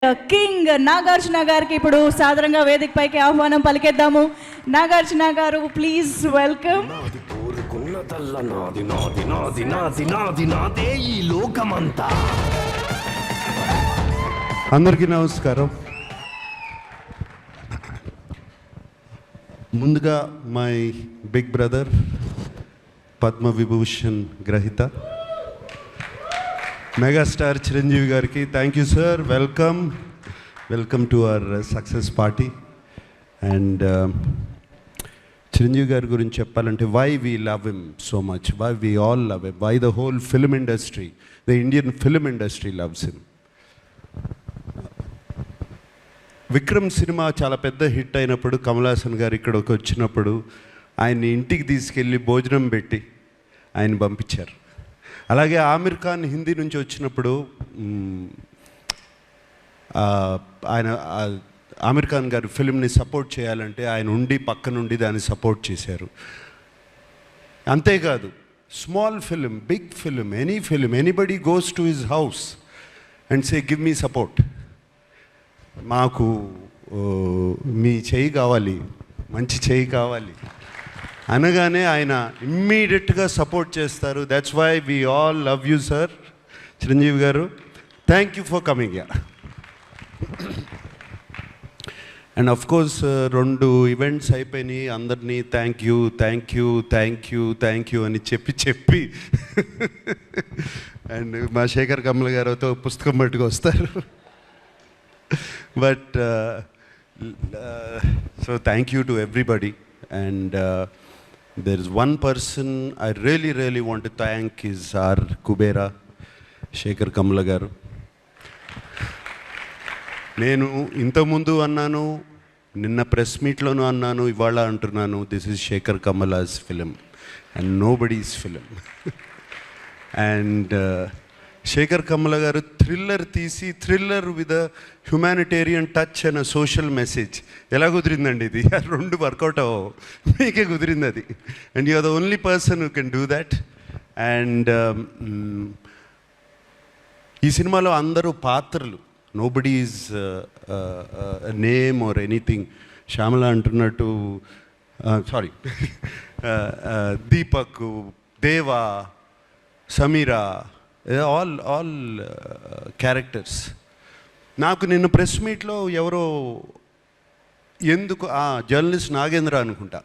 King Nagarjuna గారికి ఇప్పుడు సాధారణంగా వేదిక పైకి ఆహ్వానం పలికేద్దాము. నాగార్జున గారు ప్లీజ్ వెల్కమ్. అందరికీ నమస్కారం. ముందుగా my big brother Padma Vibhushan గ్రహీత మెగాస్టార్ చిరంజీవి గారికి thank you sir. Welcome to our success party. And Chiranjeevi గారి గురించి చెప్పాలంటే why we love him so much, why we all love him, why the whole film industry, the Indian film industry loves him. Vikram cinema చాలా పెద్ద hit అయినప్పుడు కమల్ హాసన్ గారు ఇక్కడికి వచ్చినప్పుడు ఆయన్ని ఇంటికి తీసుకెళ్ళి భోజనం పెట్టి ఆయన పంపించారు. అలాగే ఆమిర్ ఖాన్ హిందీ నుంచి వచ్చినప్పుడు ఆయన ఆమిర్ ఖాన్ గారు ఫిల్మ్ని సపోర్ట్ చేయాలంటే ఆయన ఉండి పక్క నుండి దాన్ని సపోర్ట్ చేశారు. అంతేకాదు small film, big film, any film, anybody goes to his house and say give me support, మాకు మీ చేయి కావాలి, మంచి చేయి కావాలి అనగానే ఆయన ఇమ్మీడియట్గా సపోర్ట్ చేస్తారు. That's why we all love you sir Chiranjeevi garu. Thank you for coming yeah. And of course 2 events అయిపోయినాయి. అందరినీ థ్యాంక్ యూ అని చెప్పి అండ్ మా శేఖర్ కమల గారితో పుస్తకం పట్టుకు వస్తారు. But so thank you to everybody. And there is one person I really want to thank is our Kubera Shekhar Kamala garu. నేను ఇంతకుముందు అన్నాను, నిన్న ప్రెస్ మీట్లోనూ అన్నాను, ఇవాళ అంటున్నాను, this is Sekhar Kammula's film and nobody's film. And Sekhar Kammula garu thriller తీసి, thriller with a humanitarian touch and social message. ఎలా కుదిరిందండి ఇది? 2 వర్కౌట్ అవ్వవు, మీకే కుదిరింది అది. And you are the only person who can do that. And ఈ సినిమాలో అందరూ పాత్రలు, nobody is name or anything. Shyamala అంటున్నట్టు, sorry, Deepak, Deva, Sameera, all characters. నాకు నిన్న ప్రెస్ మీట్లో ఎవరో ఎందుకు జర్నలిస్ట్ నాగేంద్ర అనుకుంటా,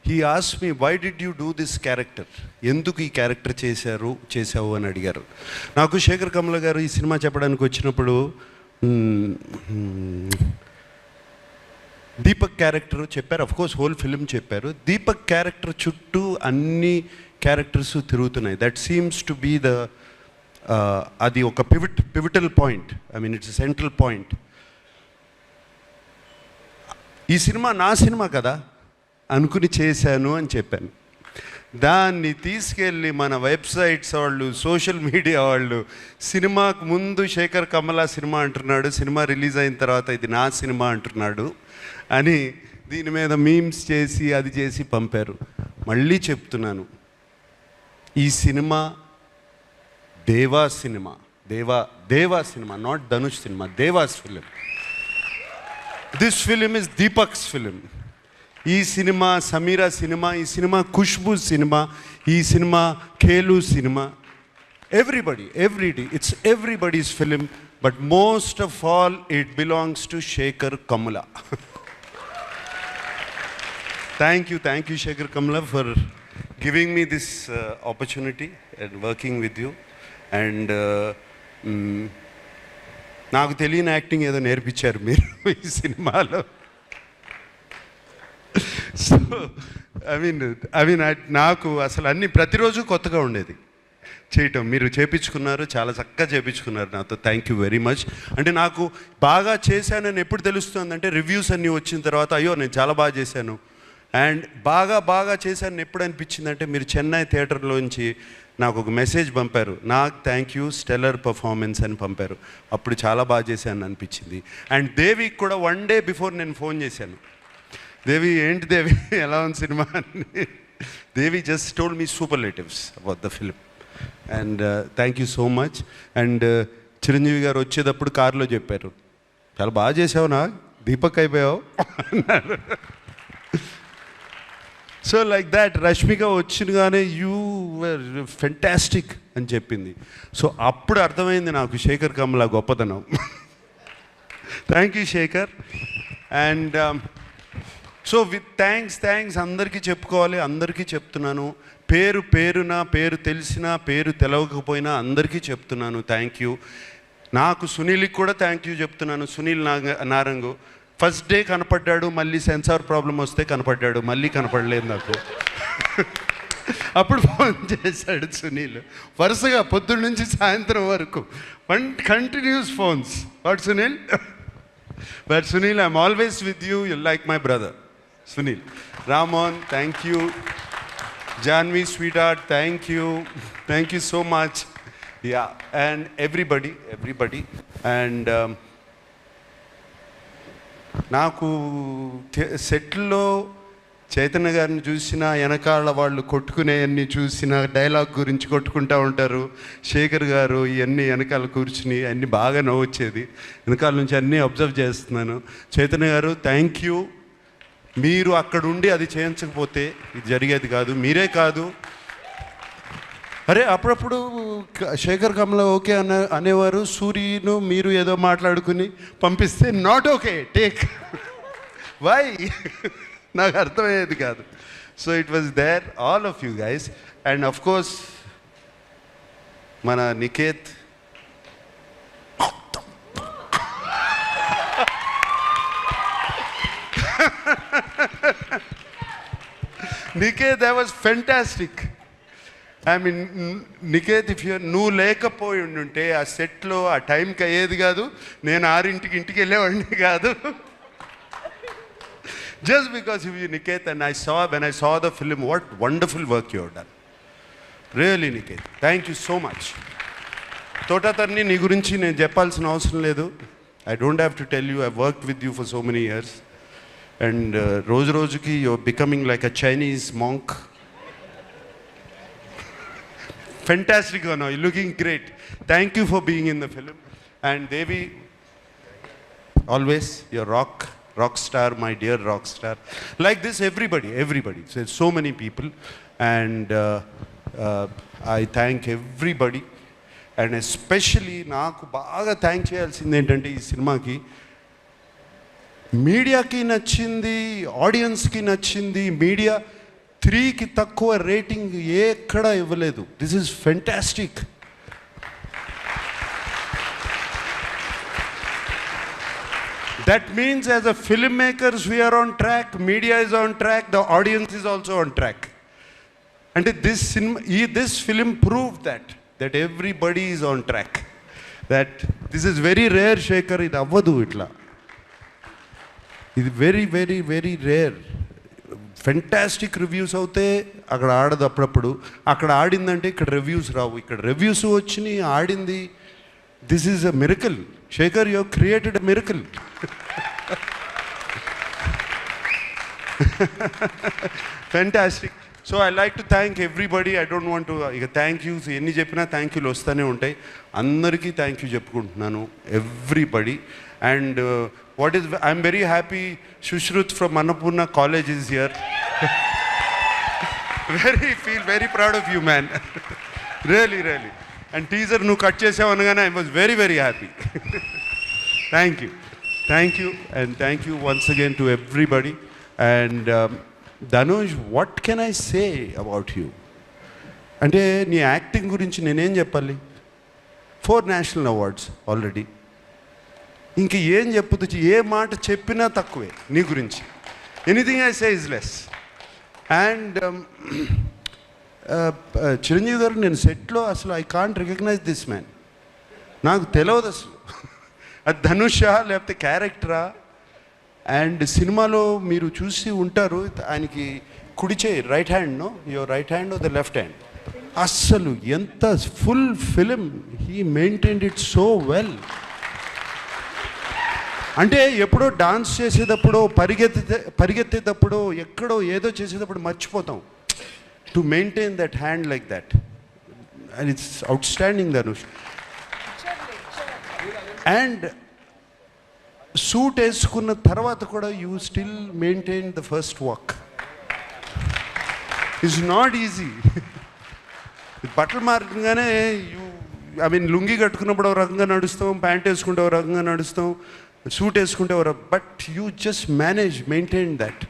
he ask me why did you do this character, ఎందుకు ఈ క్యారెక్టర్ చేసావు అని అడిగారు. నాకు శేఖర్ కమల గారు ఈ సినిమా చెప్పడానికి వచ్చినప్పుడు దీపక్ క్యారెక్టర్ చెప్పారు, అఫ్కోర్స్ హోల్ ఫిలిం చెప్పారు. దీపక్ క్యారెక్టర్ చుట్టూ అన్ని క్యారెక్టర్స్ తిరుగుతున్నాయి. That seems to be the అది ఒక pivotal point, I mean it's central point. ఈ సినిమా నా సినిమా కదా అనుకుని చేశాను అని చెప్పాను. దాన్ని తీసుకెళ్ళి మన వెబ్సైట్స్ వాళ్ళు, సోషల్ మీడియా వాళ్ళు, సినిమాకు ముందు శేఖర్ కమల సినిమా అంటున్నాడు, సినిమా రిలీజ్ అయిన తర్వాత ఇది నా సినిమా అంటున్నాడు అని దీని మీద మీమ్స్ చేసి అది చేసి పంపారు. మళ్ళీ చెప్తున్నాను, ఈ cinema Deva cinema, Deva cinema, not Dhanush cinema, Deva's film. This film is Deepak's film. ఈ సినిమా సమీరా సినిమా, ఈ సినిమా ఖుష్బూ సినిమా, ఈ సినిమా ఖేలు cinema. Everybody, it's everybody's film, but most of all it belongs to Sekhar Kammula. Thank you Sekhar Kammula for giving me this opportunity and working with you. And నాకు తెలియని acting ఏదో నేర్పించారు మీరు ఈ సినిమాలో. సో ఐ మీన్ నాకు అసలు అన్నీ ప్రతిరోజు కొత్తగా ఉండేది చేయటం. మీరు చేపించుకున్నారు, చాలా చక్కగా చేపించుకున్నారు నాతో. Thank you very much. అంటే నాకు బాగా చేశానని ఎప్పుడు తెలుస్తుందంటే రివ్యూస్ అన్నీ వచ్చిన తర్వాత, అయ్యో నేను చాలా బాగా చేశాను. అండ్ బాగా చేశాను ఎప్పుడు అనిపించిందంటే, మీరు చెన్నై థియేటర్లోంచి నాకు ఒక మెసేజ్ పంపారు, నాకు థ్యాంక్ యూ స్టెల్లర్ పర్ఫార్మెన్స్ అని పంపారు. అప్పుడు చాలా బాగా చేశాను అనిపించింది. అండ్ దేవికి కూడా 1 day బిఫోర్ నేను ఫోన్ చేశాను, దేవి ఏంటి దేవి ఎలా ఉంది సినిమా అని. Devi just told me superlatives about the film. And thank you so much. And Chiranjeevi garu వచ్చేటప్పుడు కారులో చెప్పారు, చాలా బాగా చేసావునా, దీపక్ అయిపోయావు అన్నాడు. సో లైక్ దాట్ రష్మిక వచ్చినగానే యూ వర్ ఫెంటాస్టిక్ అని చెప్పింది. సో అప్పుడు అర్థమైంది నాకు శేఖర్ కమల గొప్పతనం. Thank you Sekhar. And so with thanks అందరికీ చెప్పుకోవాలి, అందరికీ చెప్తున్నాను. పేరు తెలిసినా పేరు తెలవకపోయినా అందరికీ చెప్తున్నాను థ్యాంక్ యూ. నాకు సునీల్కి కూడా థ్యాంక్ యూ చెప్తున్నాను. సునీల్ నారంగు ఫస్ట్ డే కనపడ్డాడు, మళ్ళీ సెన్సార్ ప్రాబ్లం వస్తే కనపడ్డాడు, మళ్ళీ కనపడలేదు నాకు. అప్పుడు ఫోన్ చేశాడు సునీల్, వరుసగా పొద్దున్న నుంచి సాయంత్రం వరకు continuous phones. What Sunil? But Sunil, I'm always with you, you like my brother Sunil. Ramon, thank you. Janvi, sweetheart, thank you so much. Yeah, and everybody. And నాకు సెట్లో చైతన్య గారిని చూసిన, వెనకాల వాళ్ళు కొట్టుకునేవన్నీ చూసిన, డైలాగ్ గురించి కొట్టుకుంటూ ఉంటారు. శేఖర్ గారు ఇవన్నీ వెనకాల కూర్చుని అన్నీ బాగా నవ్వొచ్చేది. వెనకాల నుంచి అన్నీ అబ్జర్వ్ చేస్తున్నాను. చైతన్య గారు థ్యాంక్ యూ. మీరు అక్కడ ఉండి అది చేయించకపోతే ఇది జరిగేది కాదు. మీరే కాదు, అరే అప్పుడప్పుడు శేఖర్ కమల ఓకే అనేవారు, సూర్యను మీరు ఏదో మాట్లాడుకుని పంపిస్తే నాట్ ఓకే టేక్ వై నాకు అర్థమయ్యేది కాదు. So it was there all of you guys. And of course మన Niket, Niket, that was fantastic. I mean, Niket, if నువ్వు లేకపోయి ఉంటే ఆ సెట్లో ఆ టైంకి అయ్యేది కాదు, నేను 6 ఇంటికి వెళ్ళేవాడిని కాదు. Just because of you, Niket, and when I saw the film, what wonderful work you have done. Really, Niket, thank you so much. Thota Tharani నీ గురించి నేను చెప్పాల్సిన అవసరం లేదు. I don't have to tell you, I've worked with you for so many years. And రోజుకి you're becoming like a Chinese monk. Fantastic, you're looking great. Thank you for being in the film. And Devi, always you're rock star, my dear rock star. Like this, everybody. So many people. And I thank everybody. And especially నాకు బాగా thank చేయాల్సింది ఏంటంటే ఈ సినిమాకి మీడియాకి నచ్చింది, ఆడియన్స్కి నచ్చింది. మీడియా 3కి తక్కువ రేటింగ్ ఎక్కడ ఇవ్వలేదు. This is fantastic. That means as a filmmakers we are on track, media is on track, the audience is also on track. And this film proved that everybody is on track. That this is very rare, Shekhar, ఇది అవ్వదు ఇట్లా. ఇది very rare. Fantastic reviews అవుతే అక్కడ ఆడదు, అప్పుడప్పుడు అక్కడ ఆడిందంటే ఇక్కడ రివ్యూస్ రావు. ఇక్కడ రివ్యూస్ వచ్చినాయి, ఆడింది. This is a miracle. Shekhar, you created a miracle. Fantastic. So I like to thank everybody. I don't want to ఇక థ్యాంక్ యూస్ ఎన్ని చెప్పినా థ్యాంక్ యూలు వస్తూనే ఉంటాయి. అందరికీ థ్యాంక్ యూ చెప్పుకుంటున్నాను, everybody. And I'm very happy Shushruth from Annapurna College is here. Feel very proud of you, man. Really. And teaser nu cut chesavu anagane I was very happy. Thank you and thank you once again to everybody. And Dhanush, what can I say about you? అంటే నీ acting గురించి నేనేం చెప్పాలి? 4 national awards already. ఇంక ఏం చెప్పొచ్చు? ఏ మాట చెప్పినా తక్కువే నీ గురించి. Anything I say is less. And Chiranjeevi గారు, నేను సెట్లో అసలు I can't recognise this man. నాకు తెలియదు అసలు అది ధనుషా లేకపోతే క్యారెక్టరా. అండ్ సినిమాలో మీరు చూసి ఉంటారు, ఆయనకి కుడి చేయి, right hand, your right hand the left hand. అస్సలు ఎంత full film he maintained it so well. అంటే ఎప్పుడో డాన్స్ చేసేటప్పుడు, పరిగెత్తేటప్పుడు, ఎక్కడో ఏదో చేసేటప్పుడు మర్చిపోతాం. To maintain that hand like that, and it's outstanding Dhanush. And suit వేసుకున్న తర్వాత కూడా you still maintain the first walk. It's not easy. బట్టలు మారగానే లుంగి కట్టుకున్నప్పుడు ఒక రకంగా నడుస్తాం, ప్యాంట్ వేసుకుంటే ఒక రకంగా నడుస్తాం, సూట్ వేసుకుంటే but you just maintain that.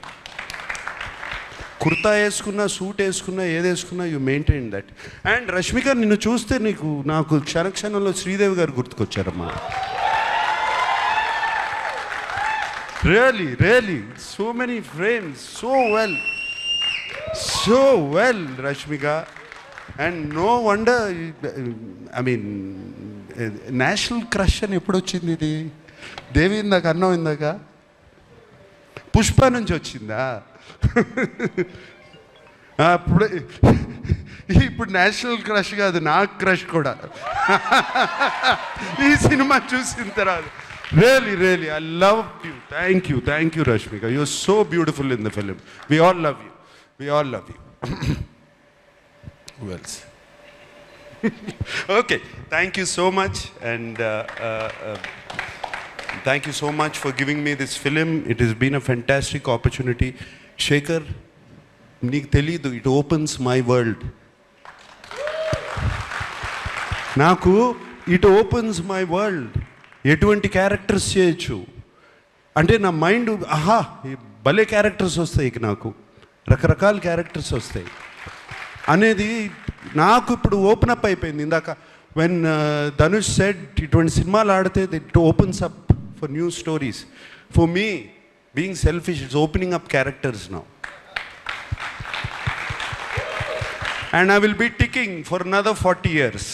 Kurta వేసుకున్నా, సూట్ వేసుకున్నా, ఏది వేసుకున్నా you maintain that. And Rashmika, నిన్ను చూస్తే నాకు క్షణక్షణంలో శ్రీదేవి గారు గుర్తుకొచ్చారమ్మా. Really so many frames, so well Rashmika. And no wonder, national crush అని ఎప్పుడు వచ్చింది ఇది? దేవి ఇందాక అన్నం, ఇందాక పుష్ప నుంచి వచ్చిందా? ఇప్పుడు నేషనల్ క్రష్ కాదు, నాకు క్రష్ కూడా ఈ సినిమా చూసిన తర్వాత. Really I love you. Thank you Rashmika. You are so beautiful in the film. We all love you. Who else? Okay, thank you so much, and thank you so much for giving me this film. It has been a fantastic opportunity. Shekhar, నీకు తెలీదు, it opens my world. నాకు it opens my world. ఎటువంటి characters చేయొచ్చు అంటే నా mind, భలే characters వస్తాయి, నాకు రకరకాల క్యారెక్టర్స్ వస్తాయి అనేది నాకు ఇప్పుడు ఓపెన్ అప్ అయిపోయింది. ఇందాక వెన్ ధనుష్ సెడ్ ఇటువంటి సినిమాలు ఆడితే it opens up for new stories. For me, being selfish, it's opening up characters now. And I will be ticking for another 40 years.